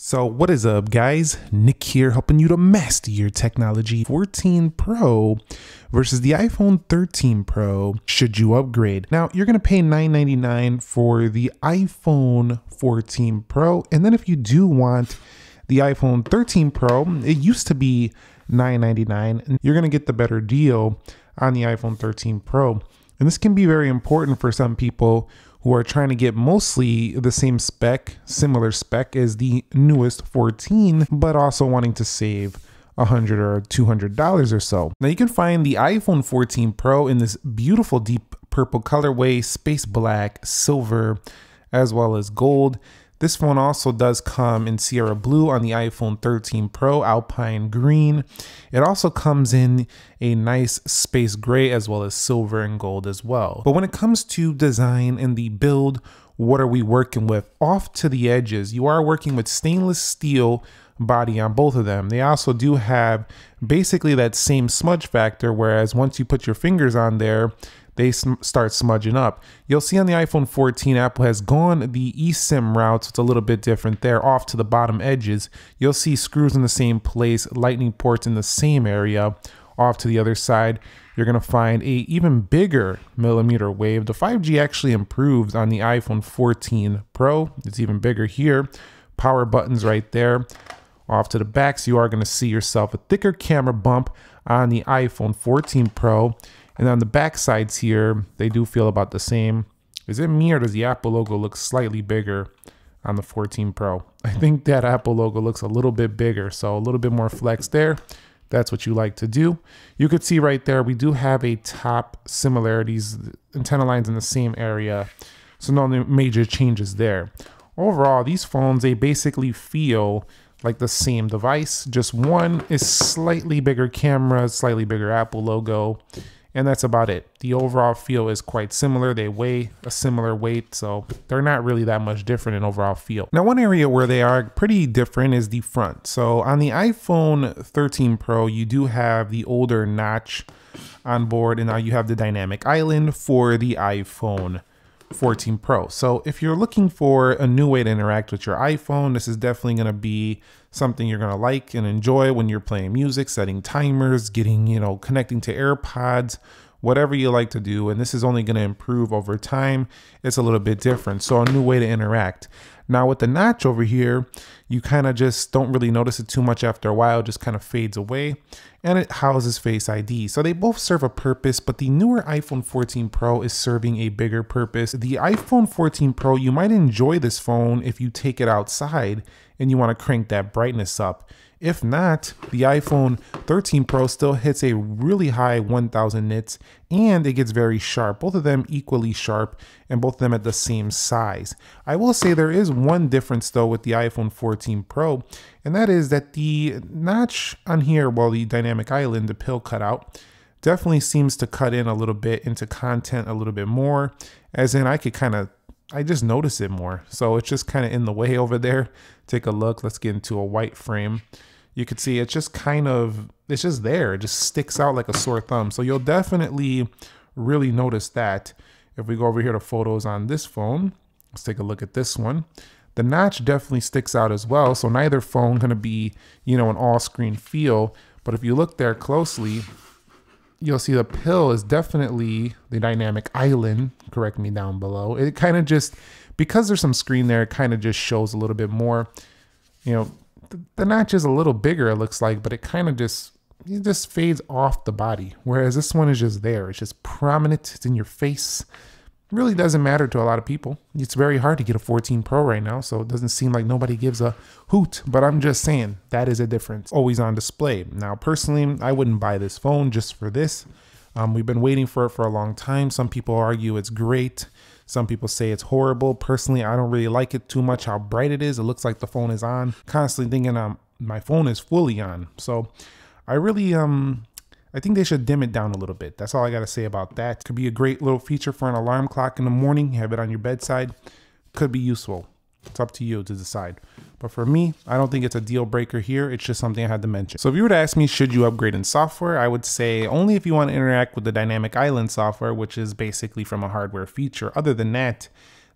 So what is up, guys? Nick here, helping you to master your technology. 14 Pro versus the iPhone 13 Pro. Should you upgrade? Now, you're going to pay $999 for the iPhone 14 Pro. And then if you do want the iPhone 13 Pro, it used to be $999. And you're going to get the better deal on the iPhone 13 Pro. And this can be very important for some people who are trying to get mostly the same spec, similar spec as the newest 14, but also wanting to save $100 or $200 or so. Now you can find the iPhone 14 Pro in this beautiful deep purple colorway, space black, silver, as well as gold. This phone also does come in Sierra Blue on the iPhone 13 Pro, Alpine Green. It also comes in a nice space gray as well as silver and gold as well. But when it comes to design and the build, what are we working with? Off to the edges, you are working with stainless steel body on both of them. They also do have basically that same smudge factor, whereas once you put your fingers on there, they start smudging up. You'll see on the iPhone 14, Apple has gone the eSIM route, so it's a little bit different there. Off to the bottom edges, you'll see screws in the same place, lightning ports in the same area. Off to the other side, you're gonna find a even bigger millimeter wave. The 5G actually improved on the iPhone 14 Pro. It's even bigger here. Power buttons right there. Off to the back, so you are gonna see yourself a thicker camera bump on the iPhone 14 Pro. And on the back sides here, they do feel about the same. Is it me or does the Apple logo look slightly bigger on the 14 Pro? I think that Apple logo looks a little bit bigger, so a little bit more flex there. That's what you like to do. You could see right there, we do have a top similarities, antenna lines in the same area, so no major changes there. Overall, these phones, they basically feel like the same device. Just one is slightly bigger camera, slightly bigger Apple logo, and that's about it. The overall feel is quite similar. They weigh a similar weight, so they're not really that much different in overall feel. Now, one area where they are pretty different is the front. So on the iPhone 13 Pro, you do have the older notch on board, and now you have the dynamic island for the iPhone 14 Pro. So if you're looking for a new way to interact with your iPhone, this is definitely going to be something you're going to like and enjoy when you're playing music, setting timers, getting, connecting to AirPods, whatever you like to do. And this is only going to improve over time. It's a little bit different. So a new way to interact. Now with the notch over here, you kind of just don't really notice it too much after a while, it just kind of fades away, and it houses Face ID. So they both serve a purpose, but the newer iPhone 14 Pro is serving a bigger purpose. The iPhone 14 Pro, you might enjoy this phone if you take it outside and you want to crank that brightness up. If not, the iPhone 13 Pro still hits a really high 1000 nits and it gets very sharp. Both of them equally sharp and both of them at the same size. I will say there is one difference though with the iPhone 14 Pro, and that is that the notch on here, well, the dynamic island, the pill cutout, definitely seems to cut in a little bit into content a little bit more, as in I just notice it more. So it's just kind of in the way over there. Take a look. Let's get into a white frame. You can see it's just it's just there. It just sticks out like a sore thumb. So you'll definitely really notice that. If we go over here to photos on this phone, let's take a look at this one. The notch definitely sticks out as well. So neither phone gonna be, an all screen feel. But if you look there closely, you'll see the pill is definitely the dynamic island. Correct me down below. It kind of just, because there's some screen there, it kind of just shows a little bit more. The notch is a little bigger, it looks like, but it kind of just fades off the body. Whereas this one is just there. It's just prominent. It's in your face. It really doesn't matter to a lot of people. It's very hard to get a 14 Pro right now, so it doesn't seem like nobody gives a hoot. But I'm just saying, that is a difference. Always on display. Now, personally, I wouldn't buy this phone just for this. We've been waiting for it for a long time. Some people argue it's great. Some people say it's horrible. Personally, I don't really like it too much how bright it is. It looks like the phone is on. Constantly thinking my phone is fully on. So I really, I think they should dim it down a little bit. That's all I got to say about that. Could be a great little feature for an alarm clock in the morning. Have it on your bedside. Could be useful. It's up to you to decide. But for me, I don't think it's a deal breaker here. It's just something I had to mention. So if you were to ask me, should you upgrade in software? I would say only if you want to interact with the dynamic island software, which is basically from a hardware feature. Other than that,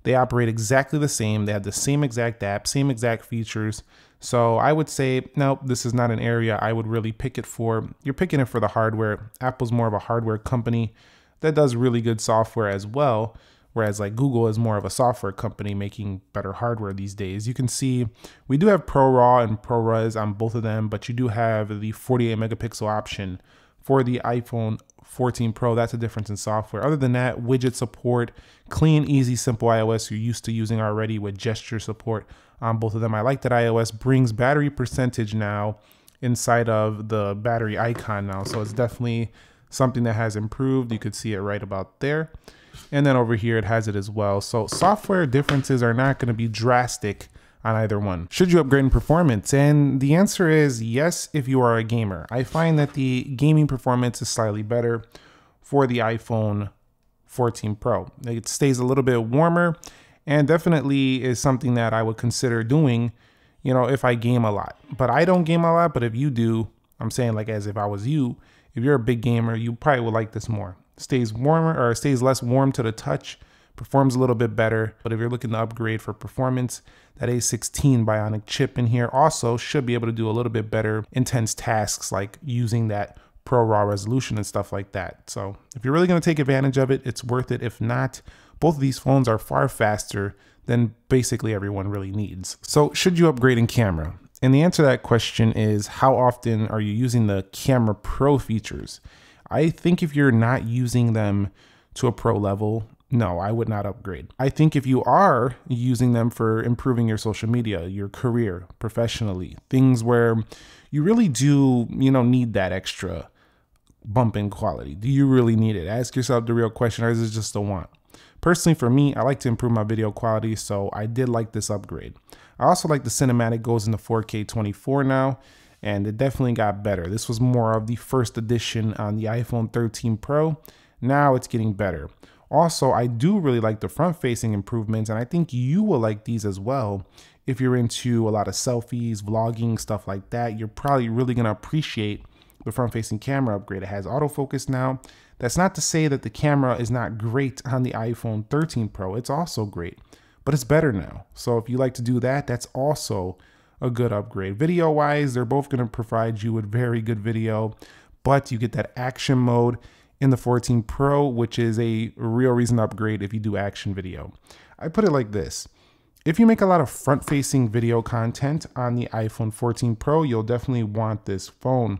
They operate exactly the same. They have the same exact app, same exact features. So I would say, no, this is not an area I would really pick it for. You're picking it for the hardware. Apple's more of a hardware company that does really good software as well. Whereas like Google is more of a software company making better hardware these days. You can see we do have ProRAW and ProRes on both of them, but you do have the 48 megapixel option for the iPhone 14 Pro. That's a difference in software. Other than that, widget support, clean, easy, simple iOS you're used to using already with gesture support on both of them. I like that iOS brings battery percentage now inside of the battery icon now. So it's definitely something that has improved. You could see it right about there. And then over here, it has it as well. So software differences are not going to be drastic on either one. Should you upgrade in performance? And the answer is yes, if you are a gamer. I find that the gaming performance is slightly better for the iPhone 14 Pro. It stays a little bit warmer and definitely is something that I would consider doing, you know, if I game a lot. But I don't game a lot, but if you do, I'm saying like as if I was you, if you're a big gamer, you probably would like this more. Stays warmer or stays less warm to the touch, performs a little bit better. But if you're looking to upgrade for performance, that A16 Bionic chip in here also should be able to do a little bit better intense tasks like using that ProRAW resolution and stuff like that. So if you're really going to take advantage of it, it's worth it. If not, both of these phones are far faster than basically everyone really needs. So should you upgrade in camera? And the answer to that question is, how often are you using the Camera Pro features? I think if you're not using them to a pro level, no, I would not upgrade. I think if you are using them for improving your social media, your career, professionally, things where you really do, you know, need that extra bump in quality. Do you really need it? Ask yourself the real question, or is it just a want? Personally, for me, I like to improve my video quality, so I did like this upgrade. I also like the cinematic goes into 4K 24 now, and it definitely got better. This was more of the first edition on the iPhone 13 Pro. Now it's getting better. Also, I do really like the front-facing improvements, and I think you will like these as well. If you're into a lot of selfies, vlogging, stuff like that, you're probably really going to appreciate the front-facing camera upgrade. It has autofocus now. That's not to say that the camera is not great on the iPhone 13 Pro. It's also great, but it's better now. So if you like to do that, that's also a good upgrade. Video-wise, they're both going to provide you with very good video, but you get that action mode in the 14 Pro, which is a real reason to upgrade if you do action video. I put it like this. If you make a lot of front-facing video content on the iPhone 14 Pro, you'll definitely want this phone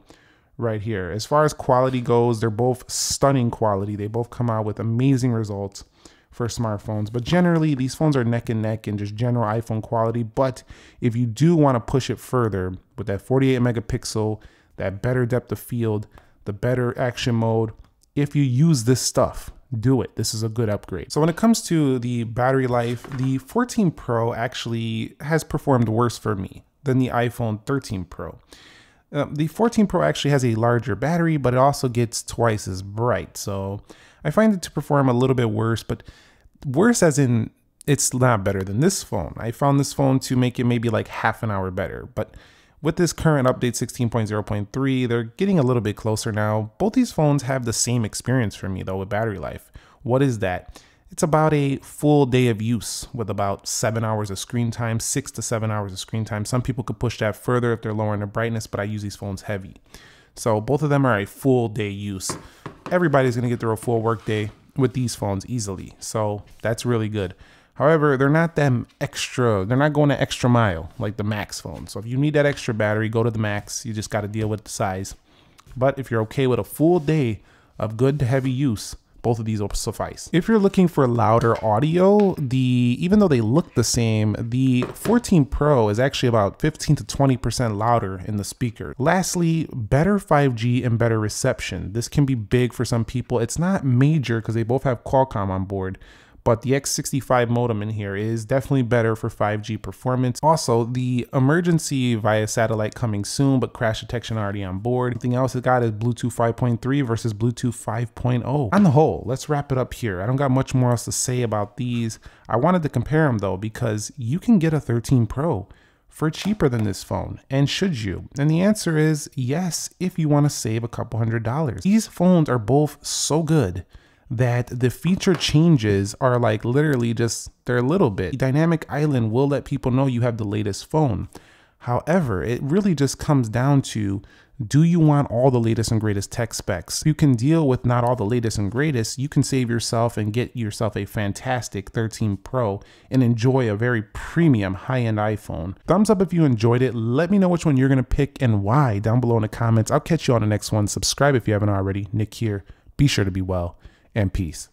right here. As far as quality goes, they're both stunning quality. They both come out with amazing results for smartphones, but generally these phones are neck and neck in just general iPhone quality. But if you do want to push it further with that 48 megapixel, that better depth of field, the better action mode, if you use this stuff, do it. This is a good upgrade. So when it comes to the battery life, the 14 Pro actually has performed worse for me than the iPhone 13 Pro. The 14 Pro actually has a larger battery, but it also gets twice as bright. So I find it to perform a little bit worse, but worse as in it's not better than this phone. I found this phone to make it maybe like half an hour better, but with this current update 16.0.3, they're getting a little bit closer now. Both these phones have the same experience for me though with battery life. What is that? It's about a full day of use with about 7 hours of screen time, 6 to 7 hours of screen time. Some people could push that further if they're lowering the brightness, but I use these phones heavy. So both of them are a full day use. Everybody's gonna get through a full work day with these phones easily. So that's really good. However, they're not them extra, they're not going the extra mile like the Max phone. So if you need that extra battery, go to the Max. You just got to deal with the size. But if you're okay with a full day of good to heavy use, both of these will suffice. If you're looking for louder audio, even though they look the same, the 14 Pro is actually about 15 to 20% louder in the speaker. Lastly, better 5G and better reception. This can be big for some people. It's not major because they both have Qualcomm on board, but the X65 modem in here is definitely better for 5G performance. Also, the emergency via satellite coming soon, but crash detection already on board. Something else it got is Bluetooth 5.3 versus Bluetooth 5.0. On the whole, let's wrap it up here. I don't got much more else to say about these. I wanted to compare them though, because you can get a 13 Pro for cheaper than this phone. And should you? And the answer is yes, if you want to save a couple $100. These phones are both so good that the feature changes are like literally just, they're a little bit. Dynamic Island will let people know you have the latest phone. However, it really just comes down to, do you want all the latest and greatest tech specs? You can deal with not all the latest and greatest. You can save yourself and get yourself a fantastic 13 Pro and enjoy a very premium high-end iPhone. Thumbs up if you enjoyed it. Let me know which one you're gonna pick and why down below in the comments. I'll catch you on the next one. Subscribe if you haven't already. Nick here. Be sure to be well, and peace.